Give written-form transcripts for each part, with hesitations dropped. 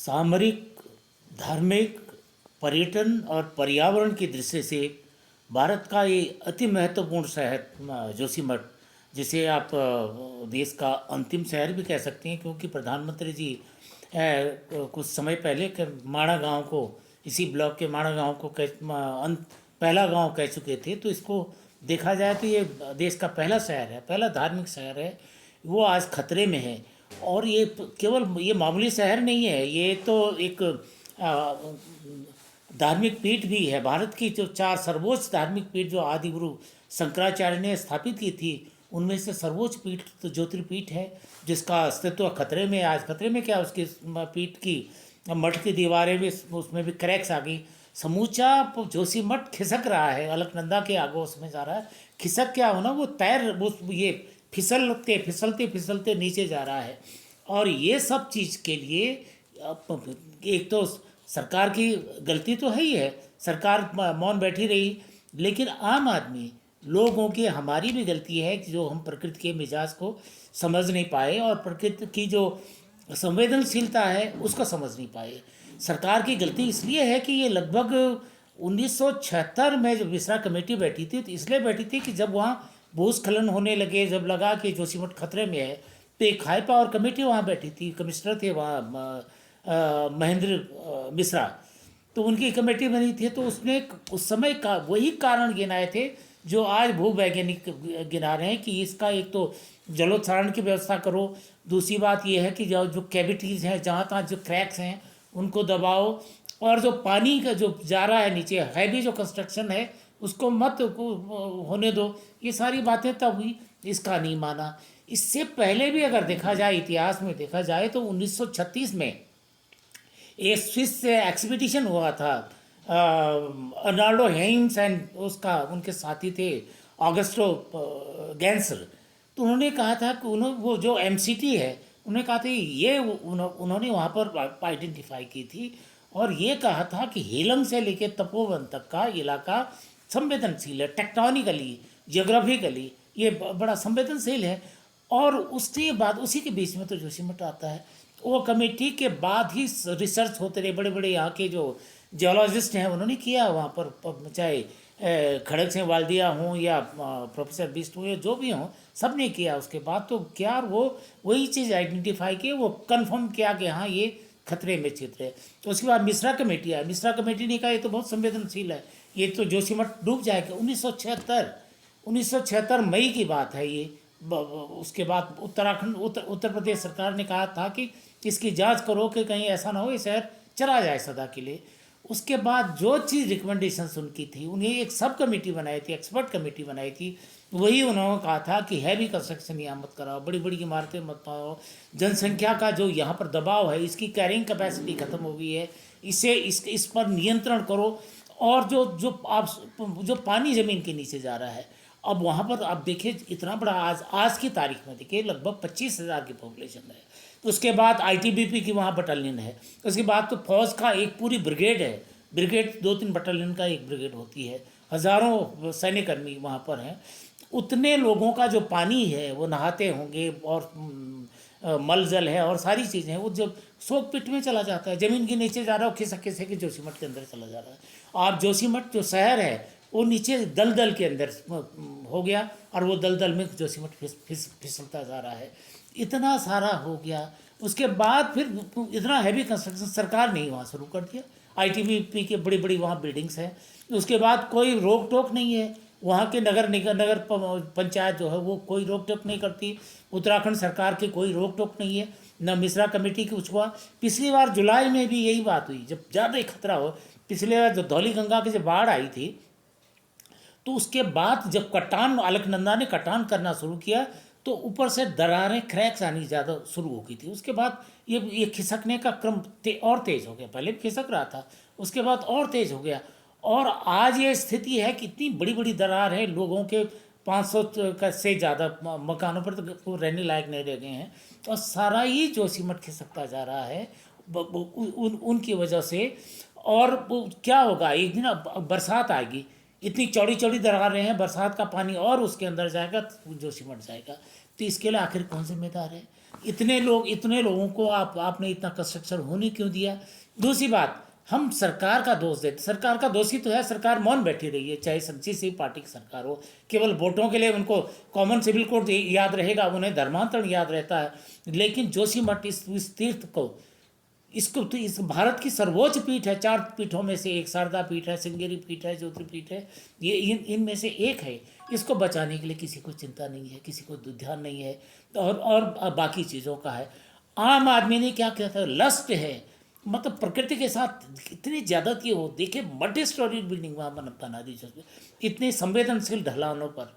सामरिक, धार्मिक, पर्यटन और पर्यावरण की दृष्टि से भारत का ये अति महत्वपूर्ण शहर जोशीमठ, जिसे आप देश का अंतिम शहर भी कह सकते हैं, क्योंकि प्रधानमंत्री जी कुछ समय पहले माणा गांव को, इसी ब्लॉक के माणा गांव को पहला गांव कह चुके थे। तो इसको देखा जाए तो ये देश का पहला शहर है, पहला धार्मिक शहर है, वो आज खतरे में है। और ये केवल ये मामूली शहर नहीं है, ये तो एक आ, धार्मिक पीठ भी है। भारत की जो चार सर्वोच्च धार्मिक पीठ जो आदि गुरु शंकराचार्य ने स्थापित की थी, उनमें से सर्वोच्च पीठ तो ज्योतिर्पीठ है, जिसका अस्तित्व खतरे में है। आज खतरे में क्या, उसकी पीठ की मठ की दीवारें भी, उसमें भी क्रैक्स आ गई। समूचा जोशीमठ खिसक रहा है, अलकनंदा के आगोश में जा रहा है। खिसक क्या होना, वो वो ये फिसलते फिसलते फिसलते नीचे जा रहा है। और ये सब चीज़ के लिए एक तो सरकार की गलती तो है ही है, सरकार मौन बैठी रही, लेकिन आम आदमी लोगों की, हमारी भी गलती है कि जो हम प्रकृति के मिजाज को समझ नहीं पाए और प्रकृति की जो संवेदनशीलता है उसको समझ नहीं पाए। सरकार की गलती इसलिए है कि ये लगभग 1976 में जब मिश्रा कमेटी बैठी थी, तो इसलिए बैठी थी कि जब वहाँ भूस्खलन होने लगे, जब लगा कि जोशीमठ खतरे में है, तो एक हाई पावर कमेटी वहाँ बैठी थी। कमिश्नर थे वहाँ महेंद्र मिश्रा, तो उनकी कमेटी बनी थी। तो उसने उस समय का वही कारण गिनाए थे जो आज भूवैज्ञानिक गिना रहे हैं कि इसका एक तो जलोत्सर्जन की व्यवस्था करो, दूसरी बात यह है कि जो जो कैविटीज़ हैं, जहाँ तहाँ जो क्रैक्स हैं उनको दबाओ, और जो पानी का जो जा रहा है नीचे, हैवी जो कंस्ट्रक्शन है उसको मत होने दो। ये सारी बातें तब हुई, इसका नहीं माना। इससे पहले भी अगर देखा जाए, इतिहास में देखा जाए, तो 1936 में एक स्विस से एक्सपीडिशन हुआ था। अर्नाल्डो हेइम्स एंड उसका उनके साथी थे ऑगस्टो गैंसर। तो उन्होंने कहा था कि वो जो एमसीटी है, उन्होंने कहा था ये उन्होंने वहाँ पर आइडेंटिफाई की थी, और ये कहा था कि हेलंग से लेकर तपोवन तक का इलाका संवेदनशील है, टेक्टोनिकली, जियोग्राफिकली ये बड़ा संवेदनशील है। और उसके बाद उसी के बीच में तो जोशीमठ आता है। वो कमेटी के बाद ही रिसर्च होते रहे, बड़े बड़े यहाँ के जो जियोलॉजिस्ट हैं उन्होंने किया वहाँ पर, चाहे खड़ग सिंह वाल्दिया हों या प्रोफेसर बिस्ट हों या जो भी हों, सब ने किया। उसके बाद तो क्या वो वही चीज़ आइडेंटिफाई की, वो कंफर्म किया कि हाँ ये खतरे में क्षेत्र है। तो उसके बाद मिश्रा कमेटी आई। मिश्रा कमेटी ने कहा ये तो बहुत संवेदनशील है, ये तो जोशीमठ डूब जाएगा। 1976 मई की बात है ये। उसके बाद उत्तराखंड उत्तर प्रदेश सरकार ने कहा था कि इसकी जांच करो कि कहीं ऐसा ना हो ये शहर चला जाए सदा के लिए। उसके बाद जो चीज़ रिकमेंडेशंस उनकी थी, उन्हें एक सब कमेटी बनाई थी, एक्सपर्ट कमेटी बनाई थी। वही उन्होंने कहा था कि हैवी कंस्ट्रक्शन यहाँ मत कराओ, बड़ी बड़ी इमारतें मत पाओ, जनसंख्या का जो यहाँ पर दबाव है, इसकी कैरिंग कैपेसिटी खत्म हो गई है, इस पर नियंत्रण करो। और जो पानी ज़मीन के नीचे जा रहा है, अब वहाँ पर आप देखिए इतना बड़ा, आज की तारीख में देखिए लगभग 25,000 की पॉपुलेशन है। उसके बाद आईटीबीपी की वहाँ बटालियन है, उसके बाद तो फौज का एक पूरी ब्रिगेड है, ब्रिगेड 2-3 बटालियन का एक ब्रिगेड होती है, हज़ारों सैन्यकर्मी वहाँ पर हैं। उतने लोगों का जो पानी है वो नहाते होंगे, और मल जल है और सारी चीज़ें हैं, वो जब सोक पिट में चला जाता है, ज़मीन के नीचे जा रहा है, खिसक खिसक के जोशीमठ के अंदर चला जा रहा है। आप जोशीमठ जो शहर है वो नीचे दलदल के अंदर हो गया, और वो दलदल में जोशीमठ फिसलता जा रहा है। इतना सारा हो गया। उसके बाद फिर इतना हैवी कंस्ट्रक्शन सरकार ने ही वहाँ शुरू कर दिया। आईटीबीपी के बड़ी बड़ी वहाँ बिल्डिंग्स हैं। उसके बाद कोई रोक टोक नहीं है, वहाँ के नगर पंचायत जो है वो कोई रोक टोक नहीं करती, उत्तराखंड सरकार की कोई रोक टोक नहीं है, न मिश्रा कमेटी की कुछ हुआ। पिछली बार जुलाई में भी यही बात हुई, जब ज़्यादा ही खतरा हो। पिछले बार जो धौली गंगा की जब बाढ़ आई थी, तो उसके बाद जब कटान, अलकनंदा ने कटान करना शुरू किया, तो ऊपर से दरारें, क्रैक्स आनी ज़्यादा शुरू हो गई थी। उसके बाद ये खिसकने का क्रम और तेज़ हो गया। पहले भी खिसक रहा था, उसके बाद और तेज़ हो गया। और आज ये स्थिति है कि इतनी बड़ी बड़ी दरार है, लोगों के 500 से ज़्यादा मकानों पर तो रहने लायक नहीं रह गए हैं, और सारा ही जोशीमठ खिसकता जा रहा है उनकी वजह से। और क्या होगा, एक दिन बरसात आएगी, इतनी चौड़ी चौड़ी दरारें हैं, बरसात का पानी और उसके अंदर जाएगा तो जोशीमठ जाएगा। तो इसके लिए आखिर कौन जिम्मेदार है? इतने लोगों को आपने इतना कंस्ट्रक्शन होने क्यों दिया? दूसरी बात, हम सरकार का दोष देते, सरकार का दोषी तो है, सरकार मौन बैठी रही है, चाहे सच्ची सी पार्टी की सरकार हो। केवल वोटों के लिए उनको कॉमन सिविल कोड याद रहेगा, उन्हें धर्मांतरण याद रहता है। लेकिन जोशीमठ इस तीर्थ को, इसको तो इस भारत की सर्वोच्च पीठ है, 4 पीठों में से एक, शारदा पीठ है, श्रृंगेरी पीठ है, ज्योतिर्पीठ है, ये इनमें से एक है। इसको बचाने के लिए किसी को चिंता नहीं है, किसी को ध्यान नहीं है, और बाकी चीज़ों का है। आम आदमी ने क्या कहता है, लस्ट है, मतलब प्रकृति के साथ इतनी ज़्यादा थी। वो देखिए मल्टी स्टोरी बिल्डिंग वहाँ बना दी, इतने संवेदनशील ढलानों पर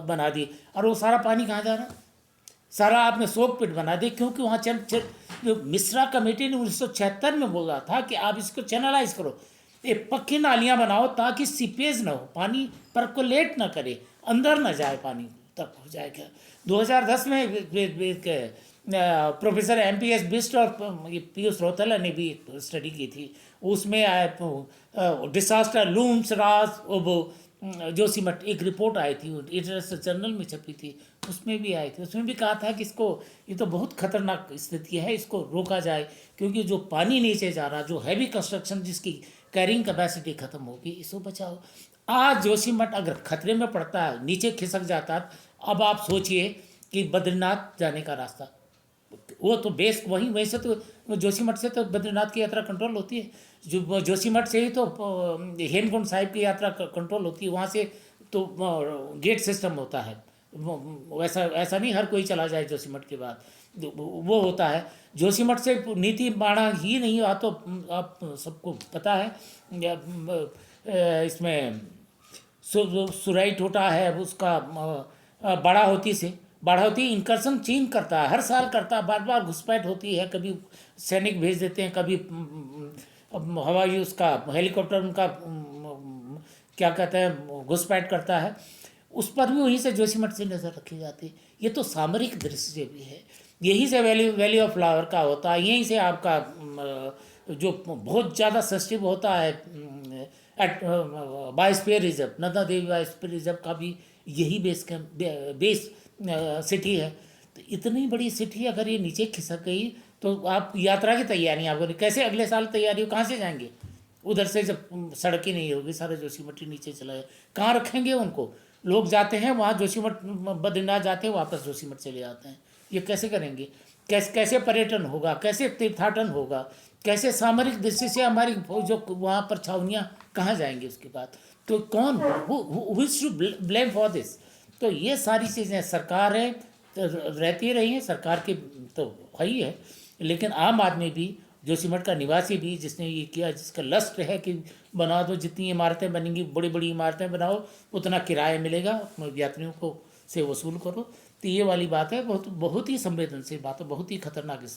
बना दी, और वो सारा पानी कहाँ जा रहा है? सारा आपने शोक पिट बना दी, क्योंकि वहाँ जो मिश्रा कमेटी ने 1976 में बोला था कि आप इसको चैनलाइज करो, ये पक्की नालियाँ बनाओ ताकि सीपेज ना हो, पानी परकोलेट ना करे, अंदर ना जाए, पानी तक हो जाएगा। 2010 में प्रोफेसर MPS बिस्ट और पीयूष रौतेला ने भी एक स्टडी की थी, उसमें डिसास्टर लूम्स राज ओबो जोशीमठ एक रिपोर्ट आई थी, इंटरनेशनल जर्नल में छपी थी, उसमें भी आई थी। उसमें भी कहा था कि इसको, ये तो बहुत खतरनाक स्थिति है, इसको रोका जाए, क्योंकि जो पानी नीचे जा रहा, जो हैवी कंस्ट्रक्शन जिसकी कैरिंग कैपेसिटी खत्म होगी, इसको बचाओ। आज जोशीमठ अगर खतरे में पड़ता है, नीचे खिसक जाता, अब आप सोचिए कि बद्रीनाथ जाने का रास्ता, वो तो बेस वहीं से तो जोशीमठ से तो बद्रीनाथ की यात्रा कंट्रोल होती है, जो जोशीमठ से ही तो हेमकुंड साहिब की यात्रा कंट्रोल होती है, वहाँ से तो गेट सिस्टम होता है। वैसा ऐसा नहीं हर कोई चला जाए जोशीमठ के बाद, वो होता है। जोशीमठ से नीति बाड़ा ही नहीं हुआ तो आप सबको पता है, इसमें सुराई टोटा है उसका, बड़ा होती से बाढ़ावती इंकर्सन चीन करता है, हर साल करता है, बार बार घुसपैठ होती है, कभी सैनिक भेज देते हैं, कभी हवाई उसका हेलीकॉप्टर उनका क्या कहते हैं घुसपैठ करता है, उस पर भी वहीं से जोशीमठ से नज़र रखी जाती है। ये तो सामरिक दृश्य भी है, यहीं से वैली ऑफ फ्लावर का होता है, यहीं से आपका जो बहुत ज़्यादा सस्टिव होता है biosphere reserve, Nanda Devi biosphere reserve का भी यही बेस सिटी है। तो इतनी बड़ी सिटी अगर ये नीचे खिसक गई तो आप यात्रा की तैयारी आप करें कैसे? अगले साल तैयारी हो, कहाँ से जाएंगे? उधर से जब सड़क ही नहीं होगी, सारे जोशीमठ नीचे चला जाए, कहाँ रखेंगे उनको? लोग जाते हैं वहाँ जोशीमठ, बद्रीनाथ जाते हैं, वापस जोशीमठ चले आते हैं। ये कैसे करेंगे? कैसे पर्यटन होगा? कैसे तीर्थाटन होगा? कैसे सामरिक दृष्टि से हमारी जो वहाँ पर छावनियाँ कहाँ जाएंगी उसके बाद? तो कौन who is to blame for this? तो ये सारी चीज़ें सरकार है तो रहती रही है, सरकार की तो वही है, लेकिन आम आदमी भी, जोशीमठ का निवासी भी जिसने ये किया, जिसका लस्ट है कि बना दो, जितनी इमारतें बनेंगी, बड़ी बड़ी इमारतें बनाओ, उतना किराया मिलेगा, यात्रियों को से वसूल करो। तो ये वाली बात है, बहुत बहुत ही संवेदनशील बात है, बहुत ही खतरनाक